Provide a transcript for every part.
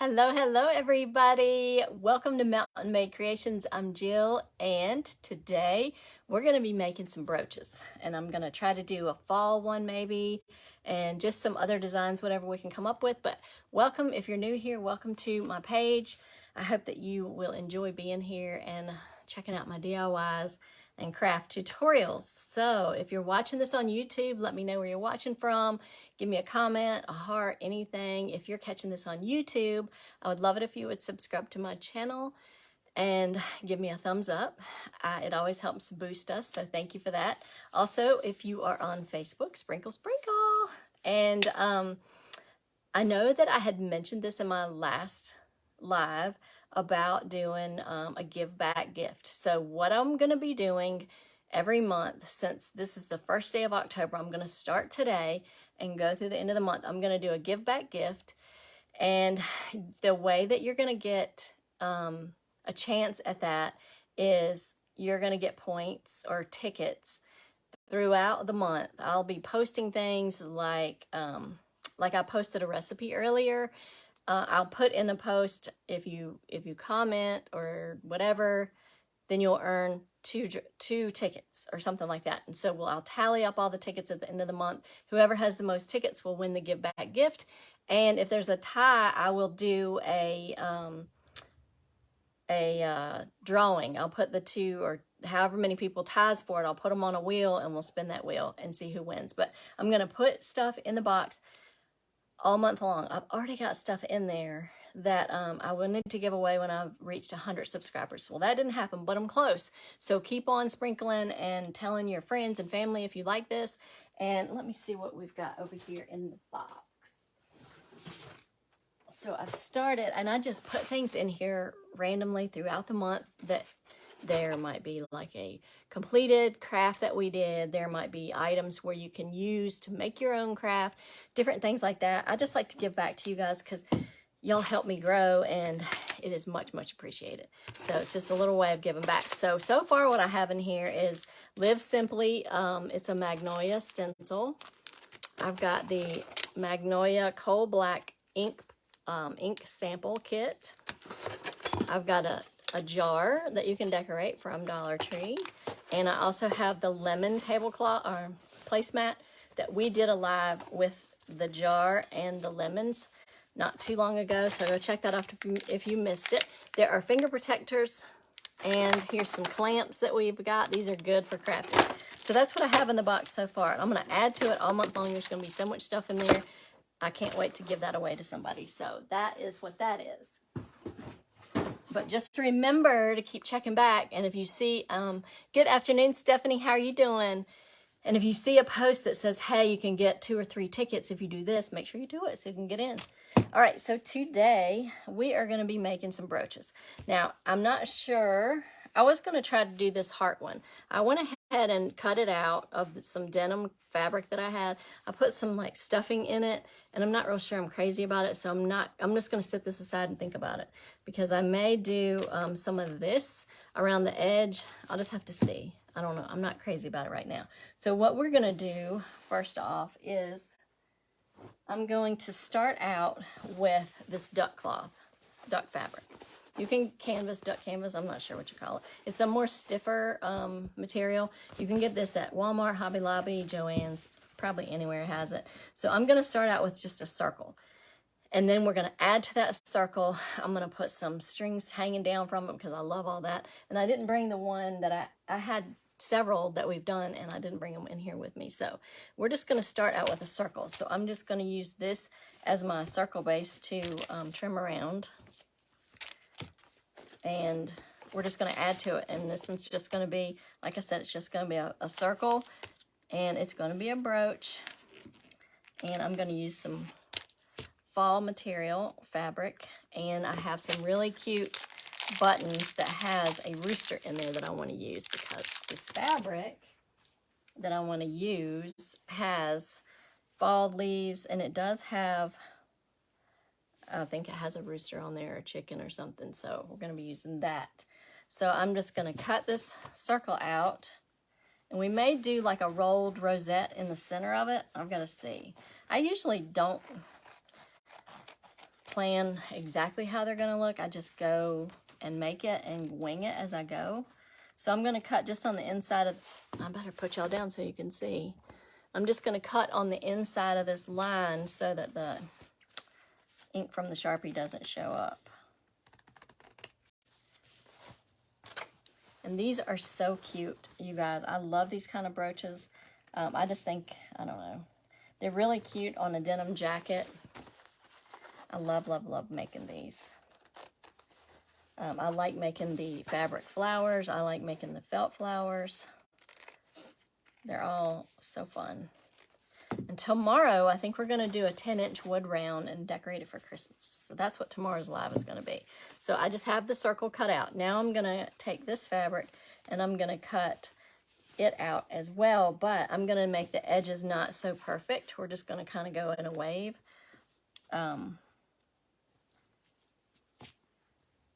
Hello, hello, everybody. Welcome to Mountain Made Creations. I'm Jill, and today we're going to be making some brooches. And I'm going to try to do a fall one maybe, and just some other designs, whatever we can come up with. But welcome, if you're new here, welcome to my page. I hope that you will enjoy being here and checking out my DIYs and craft tutorials. So if you're watching this on YouTube, let me know where you're watching from. Give me a comment, a heart, anything. If you're catching this on YouTube, I would love it if you would subscribe to my channel and give me a thumbs up. It always helps boost us, so thank you for that. Also, if you are on Facebook, sprinkle, sprinkle. And I know that I had mentioned this in my last live about doing a give back gift. So what I'm going to be doing every month, since this is the first day of October, I'm going to start today and go through the end of the month. I'm going to do a give back gift. And the way that you're going to get a chance at that is you're going to get points or tickets throughout the month. I'll be posting things like I posted a recipe earlier. I'll put in a post, if you comment or whatever, then you'll earn two tickets or something like that. And so I'll tally up all the tickets at the end of the month. Whoever has the most tickets will win the give back gift. And if there's a tie, I will do a drawing. I'll put the two or however many people ties for it. I'll put them on a wheel and we'll spin that wheel and see who wins. But I'm going to put stuff in the box all month long. I've already got stuff in there that I will need to give away when I've reached 100 subscribers. Well, that didn't happen, but I'm close. So keep on sprinkling and telling your friends and family if you like this. And let me see what we've got over here in the box. So I've started, and I just put things in here randomly throughout the month that there might be like a completed craft that we did. There might be items where you can use to make your own craft, different things like that. I just like to give back to you guys because y'all help me grow, and it is much, much appreciated. So it's just a little way of giving back. So far what I have in here is Live Simply. It's a Magnolia stencil. I've got the Magnolia Coal Black ink sample kit. I've got a jar that you can decorate from Dollar Tree. And I also have the lemon tablecloth or placemat that we did a live with the jar and the lemons not too long ago. So go check that out if you missed it. There are finger protectors, and here's some clamps that we've got. These are good for crafting. So that's what I have in the box so far. I'm going to add to it all month long. There's going to be so much stuff in there. I can't wait to give that away to somebody. So that is what that is. But just remember to keep checking back. And if you see, good afternoon, Stephanie, how are you doing? And if you see a post that says, hey, you can get 2 or 3 tickets if you do this, make sure you do it so you can get in. All right, so today we are going to be making some brooches. Now, I'm not sure. I was going to try to do this heart one. I went ahead and cut it out of some denim fabric that I had. I put some like stuffing in it, and I'm not real sure I'm crazy about it, so I'm just going to set this aside and think about it, because I may do some of this around the edge. I'll just have to see. I don't know. I'm not crazy about it right now. So what we're going to do first off is I'm going to start out with this duck fabric. You can duck canvas, I'm not sure what you call it. It's a more stiffer material. You can get this at Walmart, Hobby Lobby, Joann's, probably anywhere has it. So I'm going to start out with just a circle. And then we're going to add to that circle. I'm going to put some strings hanging down from it because I love all that. And I didn't bring the one that I had several that we've done, and I didn't bring them in here with me. So we're just going to start out with a circle. So I'm just going to use this as my circle base to trim around. And we're just going to add to it. And this is just going to be, like I said, it's just going to be a circle. And it's going to be a brooch. And I'm going to use some fall material fabric. And I have some really cute buttons that has a rooster in there that I want to use, because this fabric that I want to use has fall leaves, and it does have, I think it has a rooster on there, or a chicken or something. So we're going to be using that. So I'm just going to cut this circle out, and we may do like a rolled rosette in the center of it. I've got to see. I usually don't plan exactly how they're gonna look. I just go and make it and wing it as I go. So I'm gonna cut just on the inside of, I better put y'all down so you can see. I'm just gonna cut on the inside of this line so that the ink from the Sharpie doesn't show up. And these are so cute, you guys. I love these kind of brooches. I just think, I don't know, they're really cute on a denim jacket. I love, love, love making these. I like making the fabric flowers. I like making the felt flowers. They're all so fun. And tomorrow, I think we're going to do a 10-inch wood round and decorate it for Christmas. So that's what tomorrow's live is going to be. So I just have the circle cut out. Now I'm going to take this fabric and I'm going to cut it out as well. But I'm going to make the edges not so perfect. We're just going to kind of go in a wave.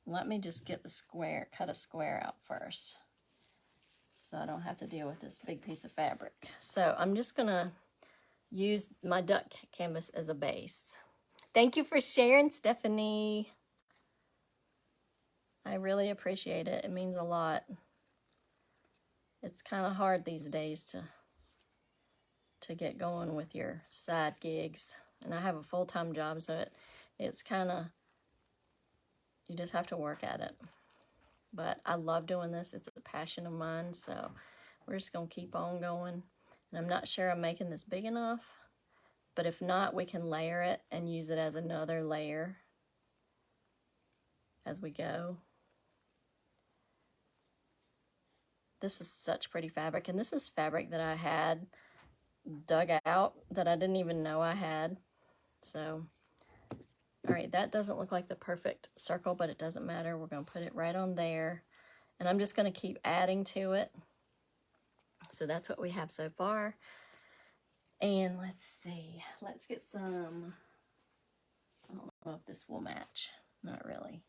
Let me just get the square, cut a square out first, so I don't have to deal with this big piece of fabric. So I'm just going to use my duck canvas as a base. Thank you for sharing, Stephanie. I really appreciate it. It means a lot. It's kind of hard these days to get going with your side gigs. And I have a full-time job, so it's kind of, you just have to work at it. But I love doing this. It's a passion of mine, so we're just going to keep on going. And I'm not sure I'm making this big enough, but if not, we can layer it and use it as another layer as we go. This is such pretty fabric, and this is fabric that I had dug out that I didn't even know I had. So, all right, that doesn't look like the perfect circle, but it doesn't matter. We're going to put it right on there, and I'm just going to keep adding to it. So that's what we have so far. And let's see, let's get some, I don't know if this will match. Not really.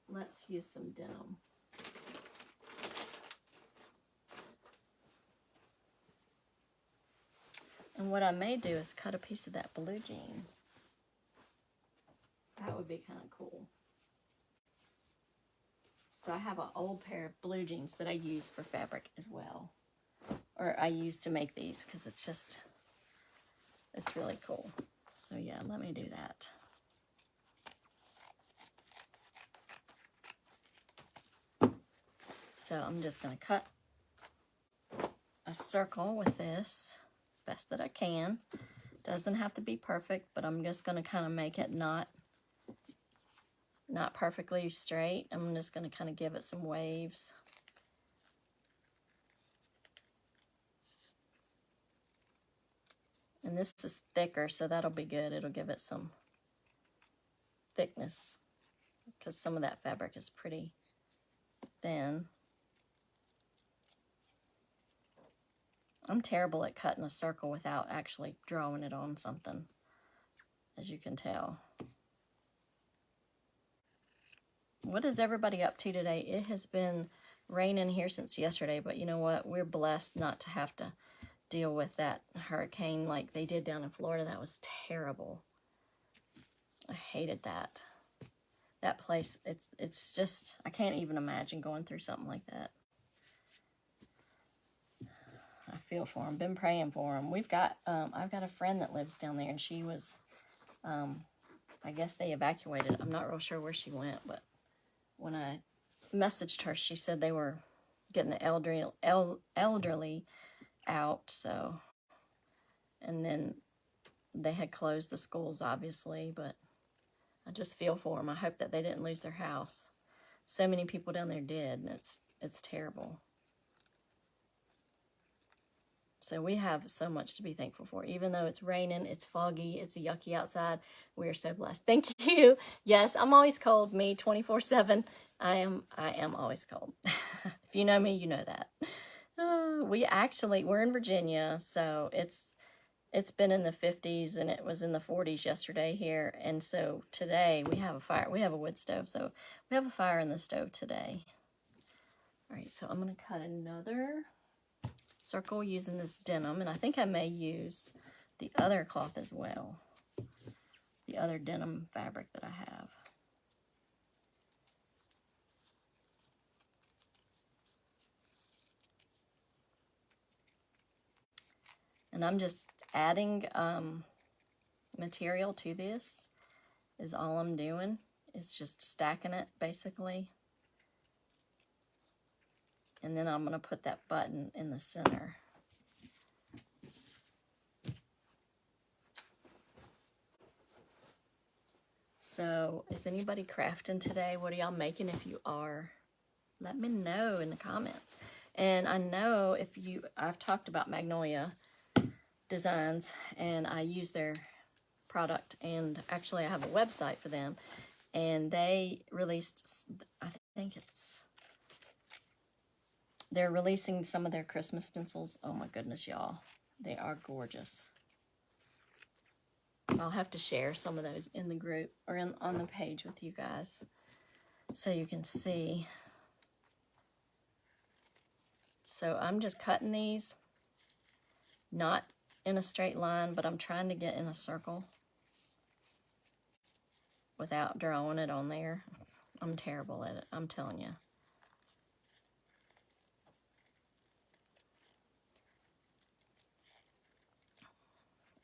Let's use some denim. And what I may do is cut a piece of that blue jean. That would be kind of cool. So I have an old pair of blue jeans that I use for fabric as well. Or I use to make these because it's really cool. So yeah, let me do that. So I'm just going to cut a circle with this best that I can. Doesn't have to be perfect, but I'm just going to kind of make it not perfectly straight. I'm just going to kind of give it some waves. And this is thicker, so that'll be good. It'll give it some thickness because some of that fabric is pretty thin. I'm terrible at cutting a circle without actually drawing it on something, as you can tell. What is everybody up to today? It has been raining here since yesterday, but you know what? We're blessed not to have to deal with that hurricane like they did down in Florida. That was terrible. I hated that. That place, it's just, I can't even imagine going through something like that. I feel for them. Been praying for them. We've got, I've got a friend that lives down there, and she was, I guess they evacuated. I'm not real sure where she went, but when I messaged her, she said they were getting the elderly out. So, and then they had closed the schools, obviously, but I just feel for them. I hope that they didn't lose their house. So many people down there did, and it's terrible. So we have so much to be thankful for. Even though it's raining, it's foggy, it's yucky outside, we are so blessed. Thank you. Yes, I'm always cold. Me, 24/7. I am always cold. If you know me, you know that. We're in Virginia, so it's been in the 50s, and it was in the 40s yesterday here. And so today we have a fire. We have a wood stove, so we have a fire in the stove today. All right, so I'm going to cut another circle using this denim, and I think I may use the other cloth as well. the other denim fabric that I have. And I'm just adding material to this is all I'm doing. It's just stacking it basically. And then I'm going to put that button in the center. So is anybody crafting today? What are y'all making? If you are, let me know in the comments. And I know I've talked about Magnolia Designs, and I use their product, and actually I have a website for them, and they released, I think they're releasing some of their Christmas stencils. Oh my goodness, y'all, they are gorgeous. I'll have to share some of those in the group or on the page with you guys so you can see. So I'm just cutting these, not in a straight line, but I'm trying to get in a circle without drawing it on there. I'm terrible at it, I'm telling you.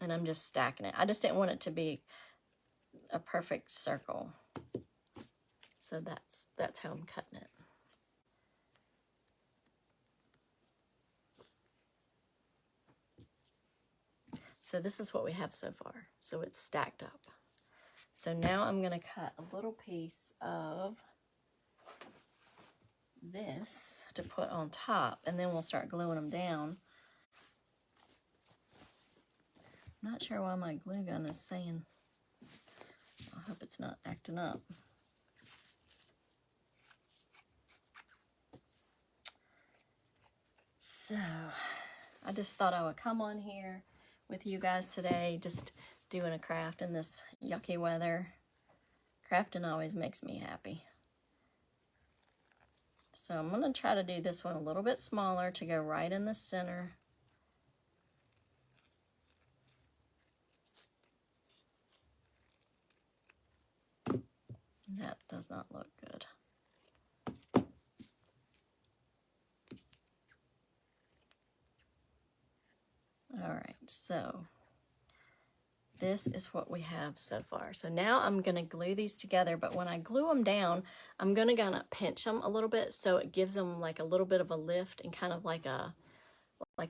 And I'm just stacking it. I just didn't want it to be a perfect circle. So that's how I'm cutting it. So this is what we have so far. So it's stacked up. So now I'm going to cut a little piece of this to put on top, and then we'll start gluing them down. I'm not sure why my glue gun is saying, I hope it's not acting up. So I just thought I would come on here with you guys today, just doing a craft in this yucky weather. Crafting always makes me happy. So I'm going to try to do this one a little bit smaller to go right in the center. That does not look good. All right, so this is what we have so far. So now I'm going to glue these together, but when I glue them down, I'm going to kind of pinch them a little bit so it gives them like a little bit of a lift and kind of like a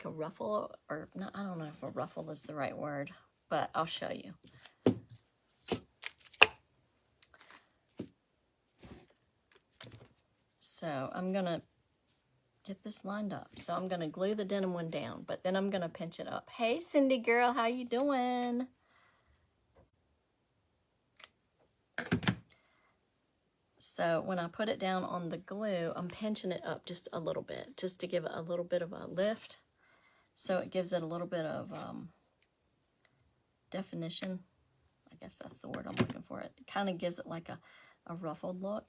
ruffle, or not, I don't know if a ruffle is the right word, but I'll show you. So I'm going to get this lined up. So I'm going to glue the denim one down, but then I'm going to pinch it up. Hey, Cindy girl, how you doing? So when I put it down on the glue, I'm pinching it up just a little bit, just to give it a little bit of a lift. So it gives it a little bit of definition. I guess that's the word I'm looking for. It kind of gives it like a ruffled look.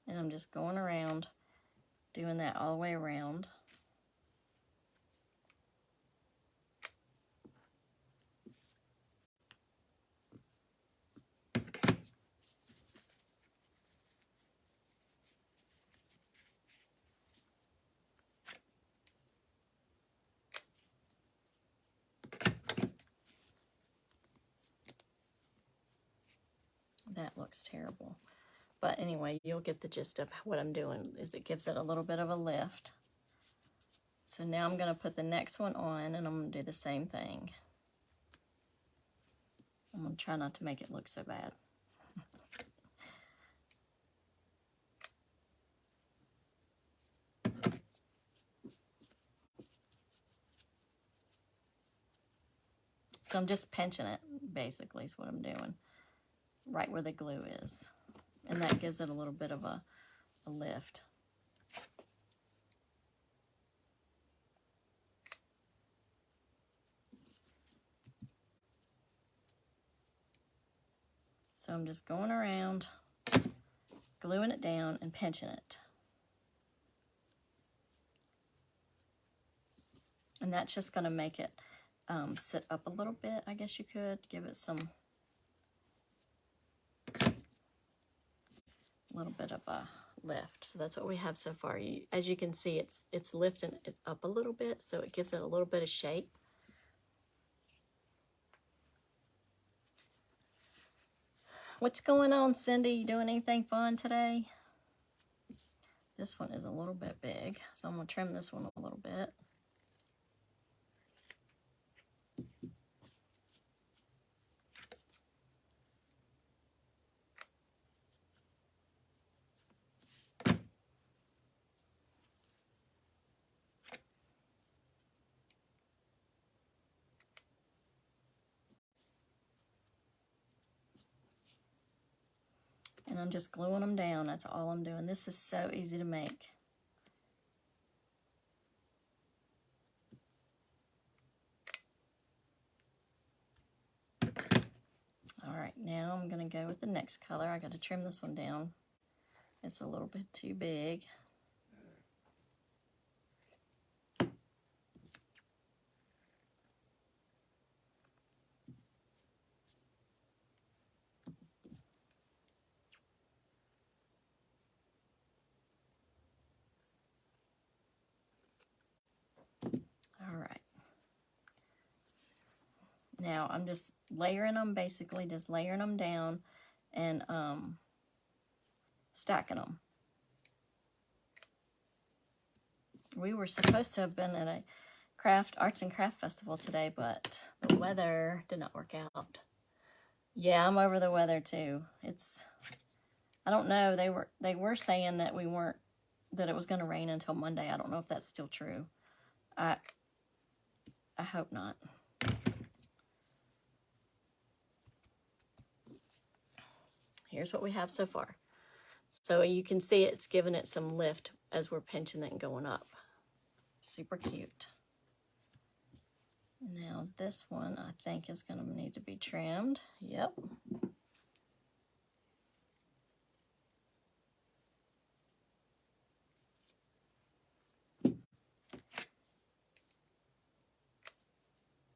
And I'm just going around, doing that all the way around. That looks terrible. But anyway, you'll get the gist of what I'm doing, is it gives it a little bit of a lift. So now I'm going to put the next one on, and I'm going to do the same thing. I'm going to try not to make it look so bad. So I'm just pinching it, basically, is what I'm doing, right where the glue is. And that gives it a little bit of a lift. So I'm just going around, gluing it down and pinching it. And that's just going to make it sit up a little bit. I guess you could give it some little bit of a lift. So that's what we have so far. As you can see, it's lifting it up a little bit, so it gives it a little bit of shape. What's going on, Cindy? You doing anything fun today? This one is a little bit big, so I'm going to trim this one a little bit. And I'm just gluing them down. That's all I'm doing. This is so easy to make. All right, now I'm going to go with the next color. I got to trim this one down. It's a little bit too big. All right. Now I'm just layering them, basically just layering them down and stacking them. We were supposed to have been at a arts and craft festival today, but the weather did not work out. Yeah, I'm over the weather too. I don't know. They were saying that that it was going to rain until Monday. I don't know if that's still true. I hope not. Here's what we have so far. So you can see it's giving it some lift as we're pinching it and going up. Super cute. Now this one I think is going to need to be trimmed. Yep.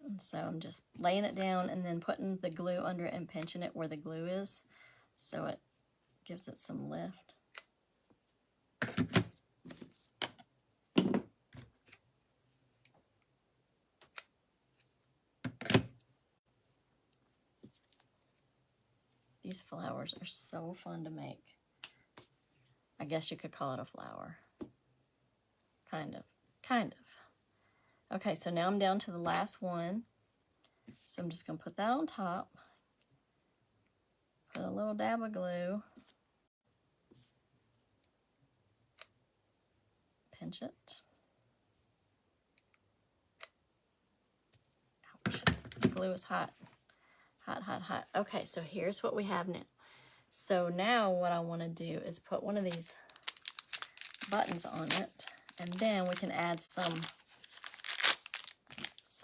And so I'm just laying it down and then putting the glue under it and pinching it where the glue is, so it gives it some lift. These flowers are so fun to make. I guess you could call it a flower. Kind of. Okay, so now I'm down to the last one. So I'm just going to put that on top. Put a little dab of glue. Pinch it. Ouch. The glue is hot. Hot, hot, hot. Okay, so here's what we have now. So now what I want to do is put one of these buttons on it, and then we can add some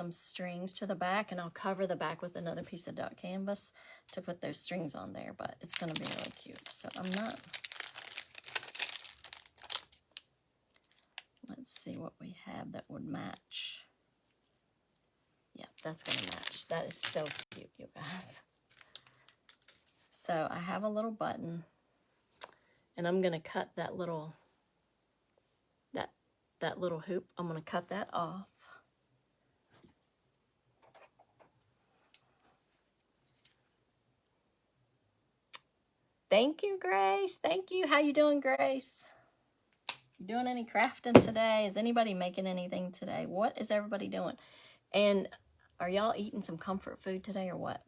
strings to the back, and I'll cover the back with another piece of duck canvas to put those strings on there, but it's going to be really cute. So let's see what we have that would match. Yeah, that's going to match. That is so cute, you guys. So I have a little button, and I'm going to cut that little hoop. I'm going to cut that off. Thank you, Grace. Thank you. How you doing, Grace? You doing any crafting today? Is anybody making anything today? What is everybody doing? And are y'all eating some comfort food today or what?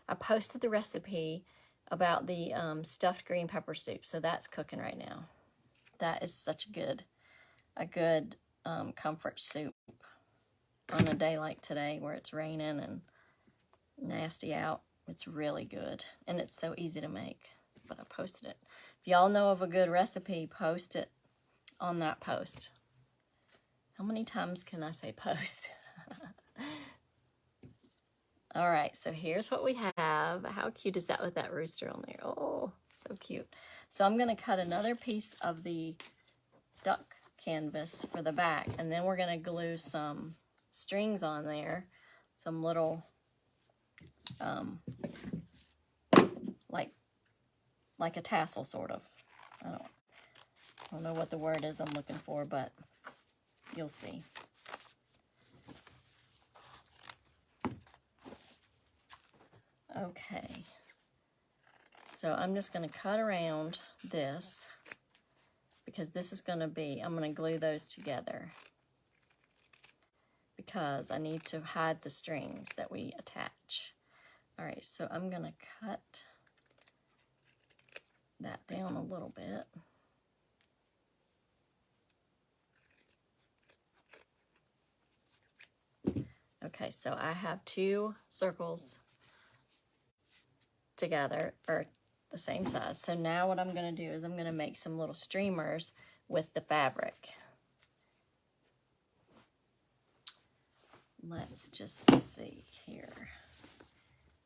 I posted the recipe about the stuffed green pepper soup. So that's cooking right now. That is such a good comfort soup on a day like today where it's raining and nasty out. It's really good, and it's so easy to make, but I posted it. If y'all know of a good recipe, post it on that post. How many times can I say post? All right, so here's what we have. How cute is that with that rooster on there? Oh, so cute. So I'm going to cut another piece of the duck canvas for the back, and then we're going to glue some strings on there, some little like a tassel sort of. I don't know what the word is I'm looking for, but you'll see. Okay, so I'm just going to cut around this because this is going to be, I'm going to glue those together because I need to hide the strings that we attach. All right, so I'm going to cut that down a little bit. Okay, so I have 2 circles together, or the same size. So now what I'm going to do is I'm going to make some little streamers with the fabric. Let's just see here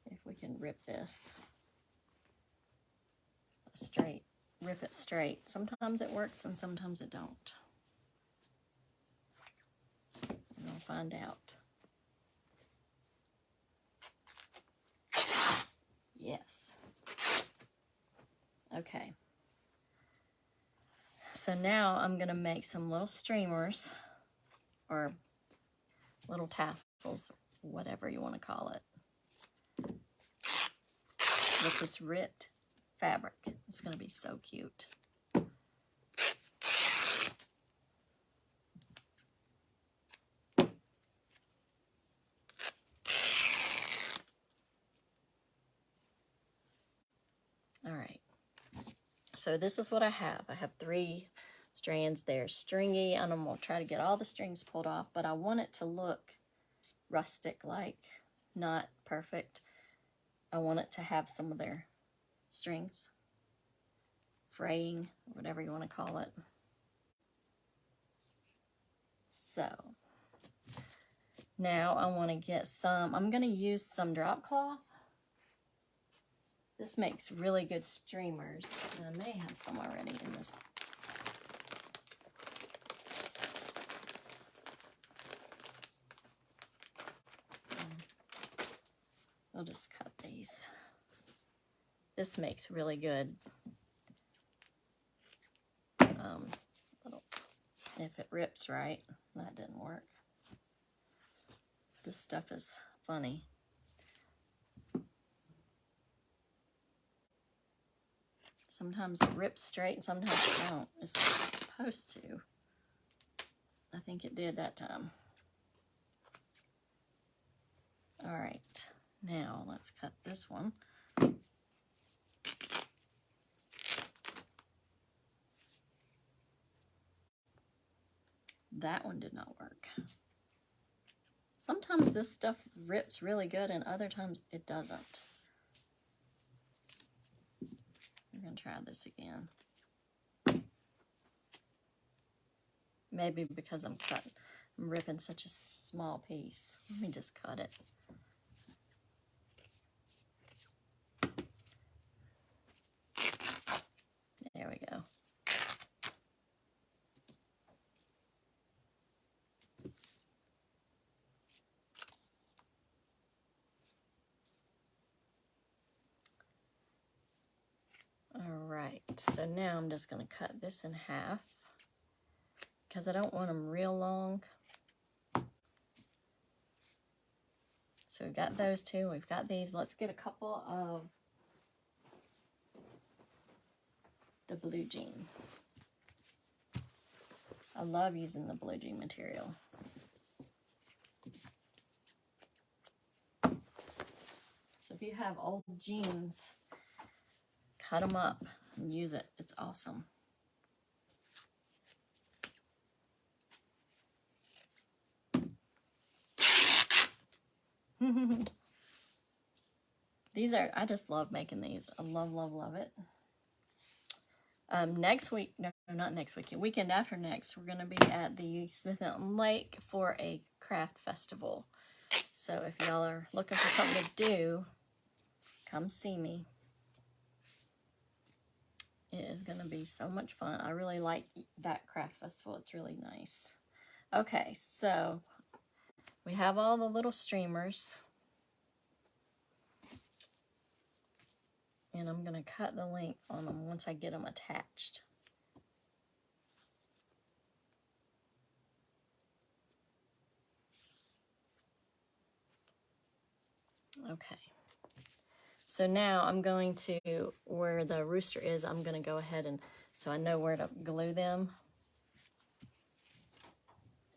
if we can rip this straight. Rip it straight. Sometimes it works and sometimes it don't. We'll find out. Yes. Okay. So now I'm going to make some little streamers or little tassels, whatever you want to call it, with this ripped fabric. It's going to be so cute. All right. So this is what I have. I have 3 strands there, stringy, and I'm going to try to get all the strings pulled off, but I want it to look rustic-like, not perfect. I want it to have some of their strings fraying, whatever you want to call it. So now I want to get some, I'm going to use some drop cloth. This makes really good streamers. I may have some already in this. I'll just cut these. This makes really good. If it rips right, that didn't work. This stuff is funny. Sometimes it rips straight and sometimes it don't. It's supposed to. I think it did that time. All right, now let's cut this one. That one did not work. Sometimes this stuff rips really good and other times it doesn't. We're going to try this again. Maybe because I'm ripping such a small piece. Let me just cut it. There we go. All right, so now I'm just going to cut this in half because I don't want them real long. So we've got those 2, we've got these. Let's get a couple of the blue jean. I love using the blue jean material. So if you have old jeans, cut them up and use it. It's awesome. These are, I just love making these. I love, love, love it. Next week, no, not next weekend, weekend after next, we're going to be at the Smith Mountain Lake for a craft festival. So if y'all are looking for something to do, come see me. It is going to be so much fun. I really like that craft festival. It's really nice. Okay, so we have all the little streamers. And I'm going to cut the length on them once I get them attached. Okay. So now I'm going to, where the rooster is, I'm going to go ahead and, so I know where to glue them.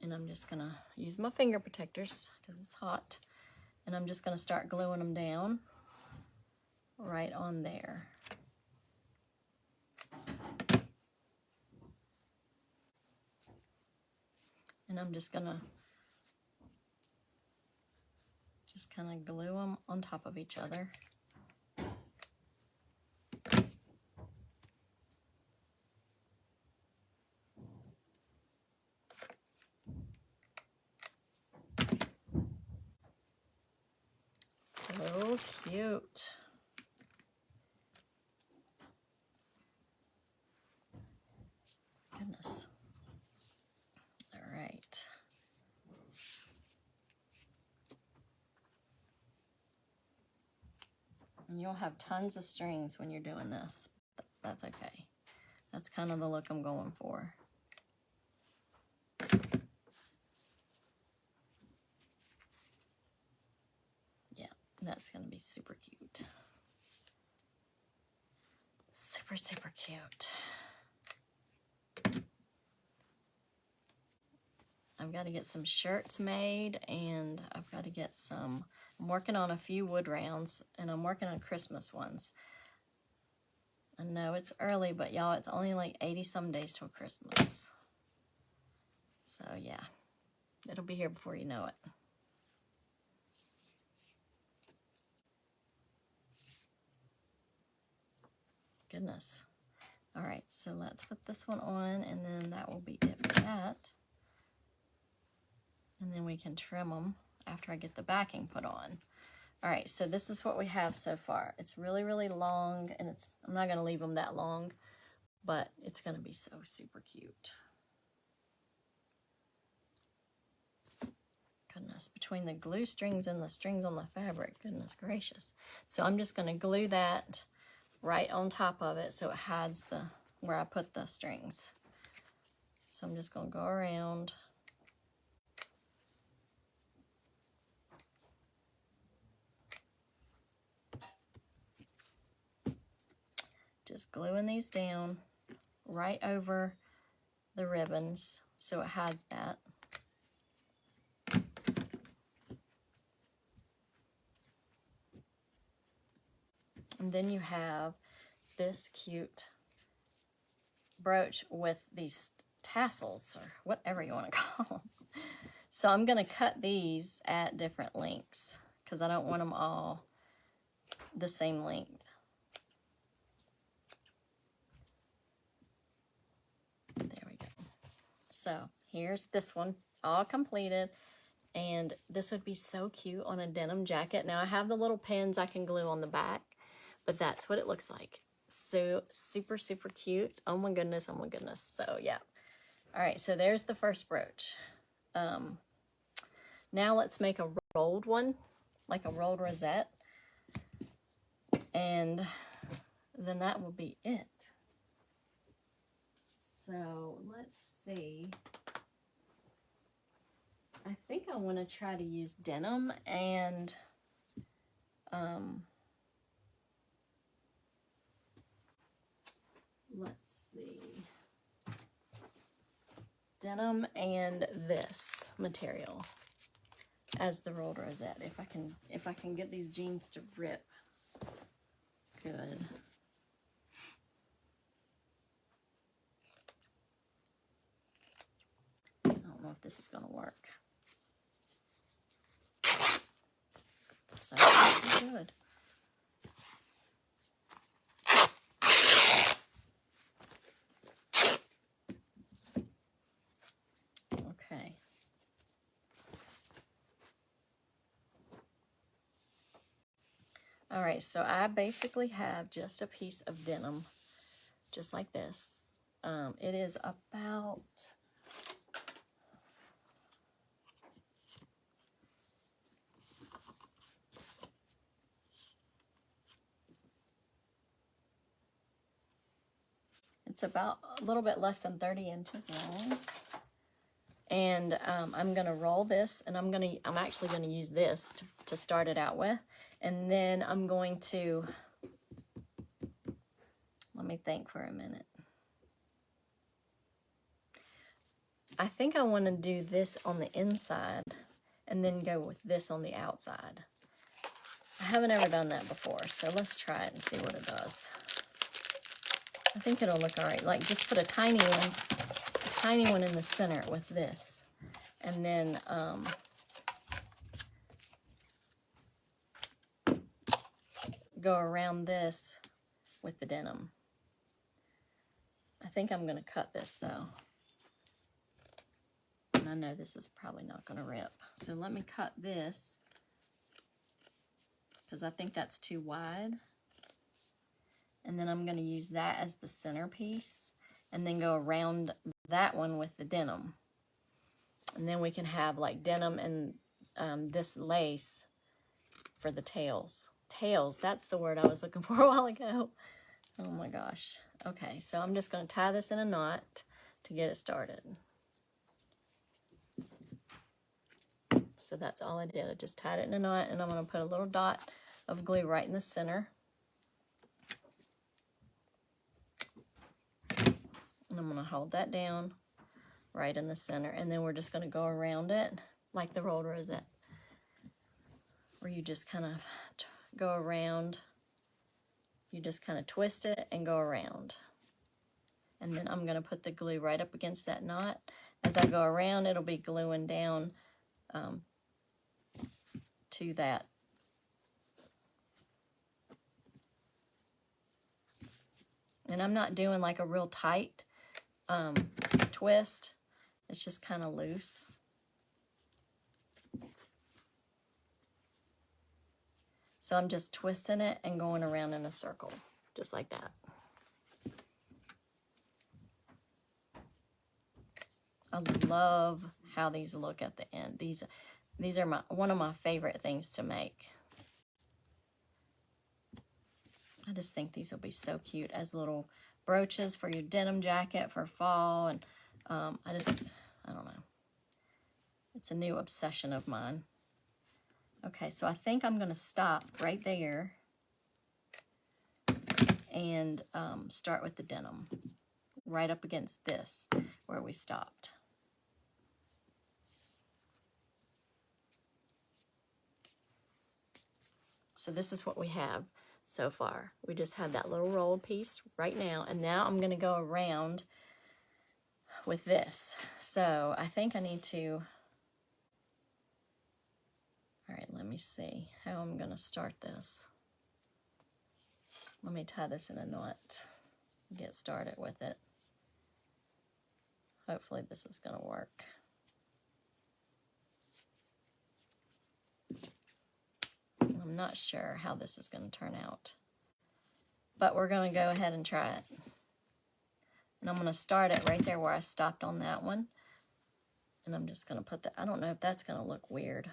And I'm just going to use my finger protectors because it's hot. And I'm just going to start gluing them down right on there. And I'm just going to kind of glue them on top of each other. So cute. Goodness. All right. And you'll have tons of strings when you're doing this. That's okay. That's kind of the look I'm going for. Yeah, that's going to be super cute. Super, super cute. I've got to get some shirts made, and I've got to get some, I'm working on a few wood rounds, and I'm working on Christmas ones. I know it's early, but y'all, it's only like 80 some days till Christmas. So yeah, it'll be here before you know it. Goodness. All right, so let's put this one on, and then that will be it for that. And then we can trim them after I get the backing put on. All right, so this is what we have so far. It's really, really long, and I'm not gonna leave them that long, but it's gonna be so super cute. Goodness, between the glue strings and the strings on the fabric, goodness gracious. So I'm just gonna glue that right on top of it so it hides where I put the strings. So I'm just gonna go around. Just gluing these down right over the ribbons so it hides that. And then you have this cute brooch with these tassels, or whatever you want to call them. So I'm going to cut these at different lengths because I don't want them all the same length. There we go. So here's this one all completed, and this would be so cute on a denim jacket. Now I have the little pins I can glue on the back, but that's what it looks like. So super, super cute. Oh my goodness, oh my goodness. So yeah. All right, so there's the first brooch. Now let's make a rolled one, like a rolled rosette. And then that will be it. So let's see. I think I want to try to use denim and let's see. Denim and this material as the rolled rosette. If I can get these jeans to rip good. I don't know if this is gonna work. So good. Okay. All right, so I basically have just a piece of denim just like this. It is about, it's about a little bit less than 30 inches long. And I'm gonna roll this, and I'm actually gonna use this to start it out with. And then I'm going to, let me think for a minute. I think I want to do this on the inside and then go with this on the outside. I haven't ever done that before, so let's try it and see what it does. I think it'll look all right. Like, just put a tiny one in the center with this, and then go around this with the denim. I think I'm going to cut this though. And I know this is probably not going to rip. So let me cut this, because I think that's too wide. And then I'm going to use that as the centerpiece, and then go around that one with the denim. And then we can have like denim and this lace for the tails. Tails, that's the word I was looking for a while ago. Oh my gosh. Okay, so I'm just going to tie this in a knot to get it started. So that's all I did. I just tied it in a knot, and I'm going to put a little dot of glue right in the center. And I'm going to hold that down right in the center, and then we're just going to go around it like the rolled rosette, where you just kind of go around. You just kind of twist it and go around. And then I'm going to put the glue right up against that knot. As I go around, it'll be gluing down to that. And I'm not doing like a real tight twist. It's just kind of loose. So I'm just twisting it and going around in a circle, just like that. I love how these look at the end. These are one of my favorite things to make. I just think these will be so cute as little brooches for your denim jacket for fall. And I don't know. It's a new obsession of mine. Okay, so I think I'm going to stop right there and start with the denim right up against this where we stopped. So this is what we have so far. We just had that little rolled piece right now, and now I'm going to go around with this. So I think I need to, all right, let me see how I'm going to start this. Let me tie this in a knot, get started with it. Hopefully this is going to work. I'm not sure how this is going to turn out, but we're going to go ahead and try it. And I'm going to start it right there where I stopped on that one. And I'm just going to put that, I don't know if that's going to look weird.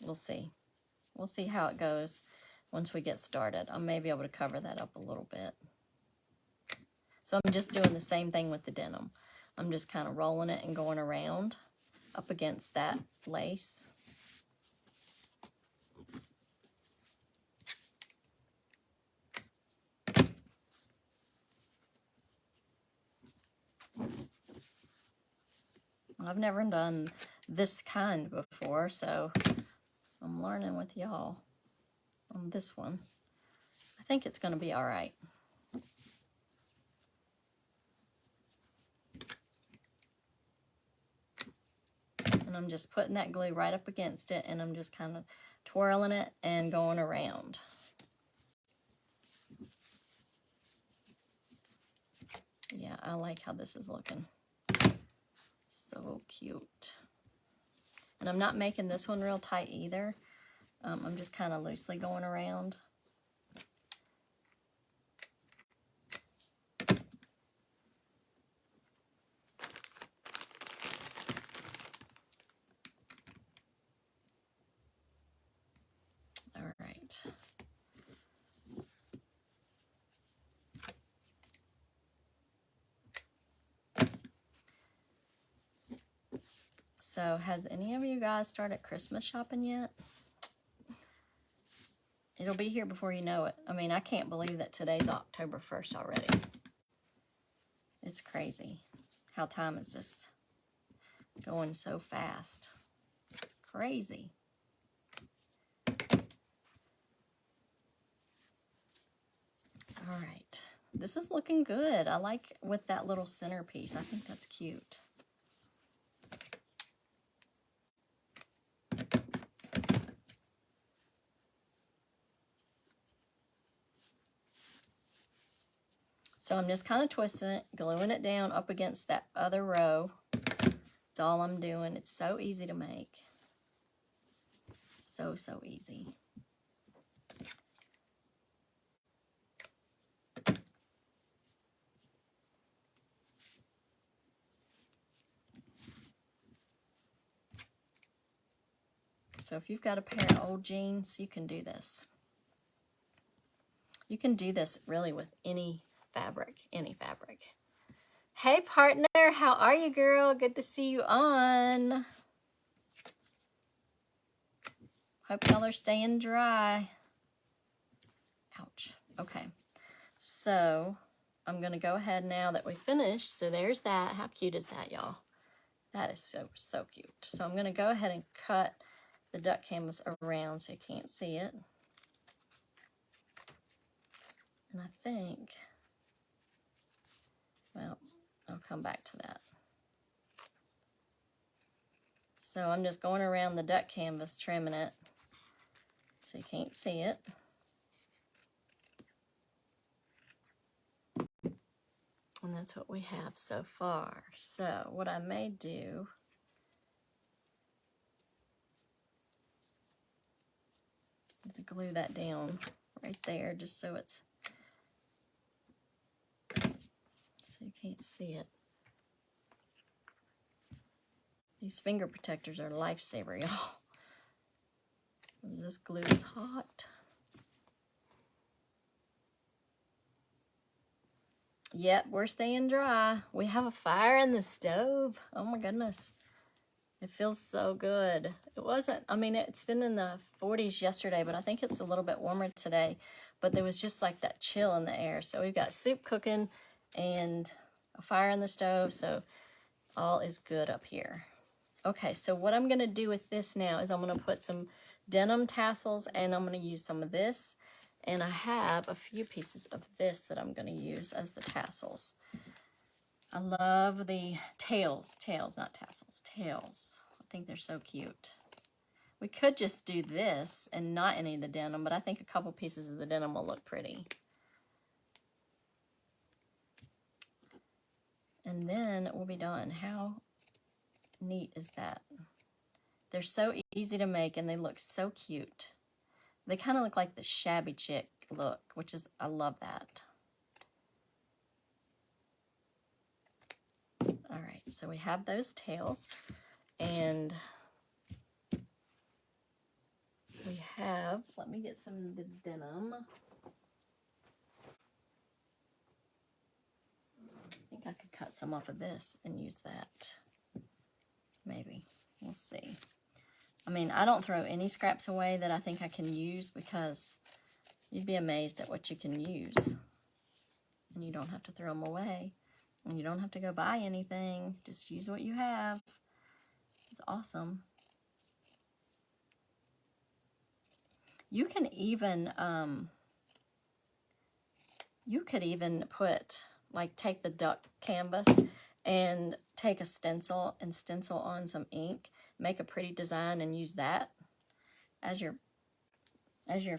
We'll see. We'll see how it goes once we get started. I may be able to cover that up a little bit. So I'm just doing the same thing with the denim. I'm just kind of rolling it and going around up against that lace. I've never done this kind before, so I'm learning with y'all on this one. I think it's going to be all right. And I'm just putting that glue right up against it, and I'm just kind of twirling it and going around. Yeah, I like how this is looking. So cute. And I'm not making this one real tight either. I'm just kind of loosely going around. right. So has any of you guys started Christmas shopping yet? It'll be here before you know it. I mean, I can't believe that today's October 1st already. It's crazy how time is just going so fast. It's crazy. All right. This is looking good. I like with that little centerpiece. I think that's cute. So I'm just kind of twisting it, gluing it down up against that other row. That's all I'm doing. It's so easy to make. So, so easy. So if you've got a pair of old jeans, you can do this. You can do this really with any fabric, any fabric. Hey partner, how are you, girl? Good to see you on. Hope y'all are staying dry. Ouch. Okay. So I'm going to go ahead now that we finished. So there's that. How cute is that, y'all? That is so, so cute. So I'm going to go ahead and cut the duck canvas around so you can't see it. And I think, well, I'll come back to that. So I'm just going around the duck canvas, trimming it so you can't see it. And that's what we have so far. So what I may do is glue that down right there just so it's, so you can't see it. These finger protectors are a lifesaver, y'all. This glue is hot. Yep, we're staying dry. We have a fire in the stove. Oh my goodness. It feels so good. It wasn't, I mean, it's been in the 40s yesterday, but I think it's a little bit warmer today. But there was just like that chill in the air. So we've got soup cooking and a fire in the stove. So all is good up here. Okay, so what I'm going to do with this now is I'm going to put some denim tassels and I'm going to use some of this. And I have a few pieces of this that I'm going to use as the tassels. I love the tails, not tassels, tails. I think they're so cute. We could just do this and not any of the denim, but I think a couple pieces of the denim will look pretty. And then we'll be done. How neat is that? They're so easy to make and they look so cute. They kind of look like the shabby chick look, which is, I love that. All right, so we have those tails and we have, let me get some of the denim. I think I could cut some off of this and use that. Maybe, we'll see. I mean, I don't throw any scraps away that I think I can use because you'd be amazed at what you can use. And you don't have to throw them away. And you don't have to go buy anything. Just use what you have. It's awesome. You can even, you could even put, like take the duck canvas and take a stencil and stencil on some ink. Make a pretty design and use that as your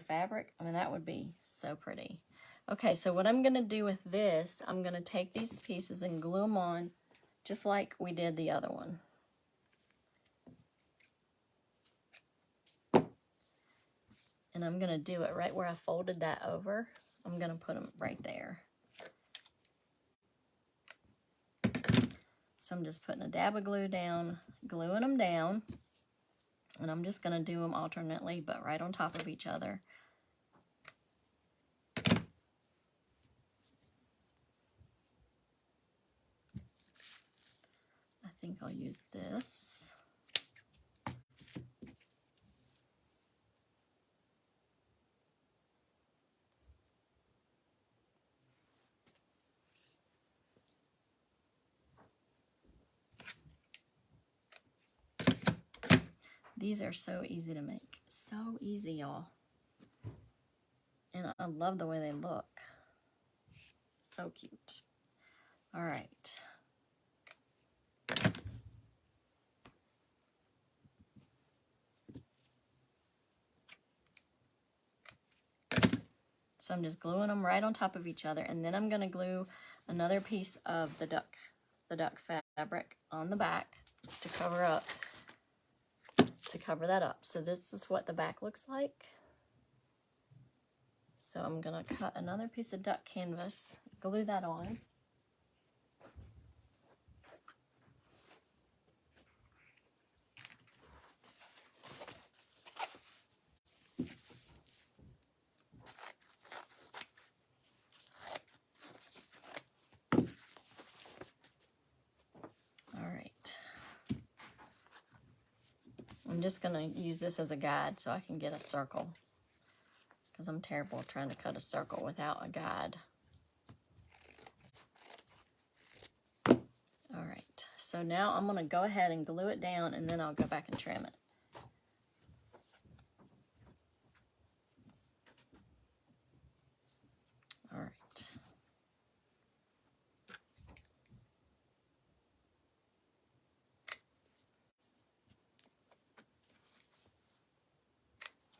fabric. I mean, that would be so pretty. Okay, so what I'm going to do with this, I'm going to take these pieces and glue them on just like we did the other one. And I'm going to do it right where I folded that over. I'm going to put them right there. So I'm just putting a dab of glue down, gluing them down. And I'm just going to do them alternately, but right on top of each other. think I'll use this. These are so easy to make. So easy, y'all. And I love the way they look. So cute. All right. So I'm just gluing them right on top of each other, and then I'm going to glue another piece of the duck fabric on the back to cover that up. So this is what the back looks like. So I'm going to cut another piece of duck canvas, glue that on. I'm just going to use this as a guide so I can get a circle, because I'm terrible at trying to cut a circle without a guide. All right, so now I'm going to go ahead and glue it down, and then I'll go back and trim it. All right.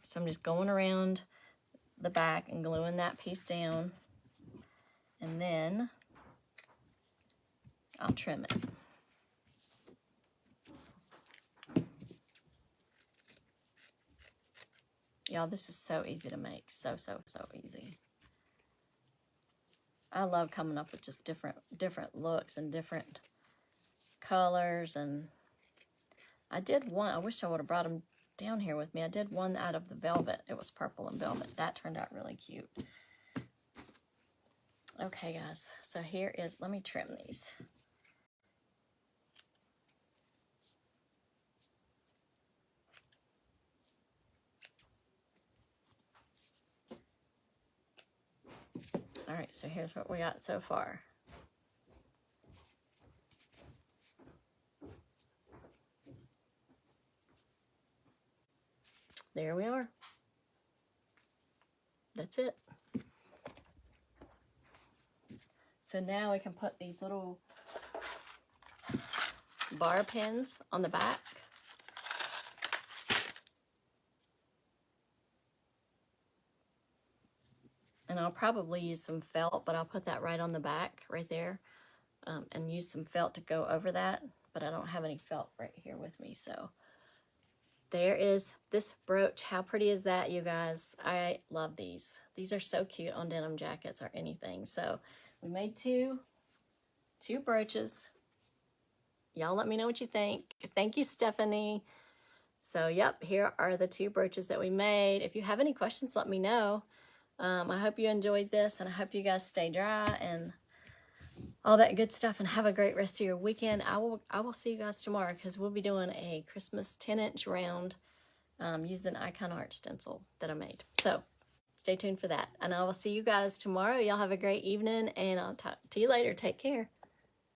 So I'm just going around the back and gluing that piece down, and then I'll trim it. Y'all, this is so easy to make. So easy. I love coming up with just different looks and different colors. And I did one, I wish I would have brought them down here with me. I did one out of the velvet. It was purple and velvet. That turned out really cute. Okay, guys, so here is, let me trim these. All right, so here's what we got so far. There we are. That's it. So now we can put these little bar pins on the back. And I'll probably use some felt, but I'll put that right on the back, right there, and use some felt to go over that. But I don't have any felt right here with me, so there is this brooch. How pretty is that, you guys? I love these. These are so cute on denim jackets or anything. So we made two brooches. Y'all let me know what you think. Thank you, Stephanie. So, yep, here are the two brooches that we made. If you have any questions, let me know. I hope you enjoyed this, and I hope you guys stay dry and all that good stuff, and have a great rest of your weekend. I will see you guys tomorrow, because we'll be doing a Christmas 10-inch round using Icon Art stencil that I made. So stay tuned for that, and I will see you guys tomorrow. Y'all have a great evening, and I'll talk to you later. Take care.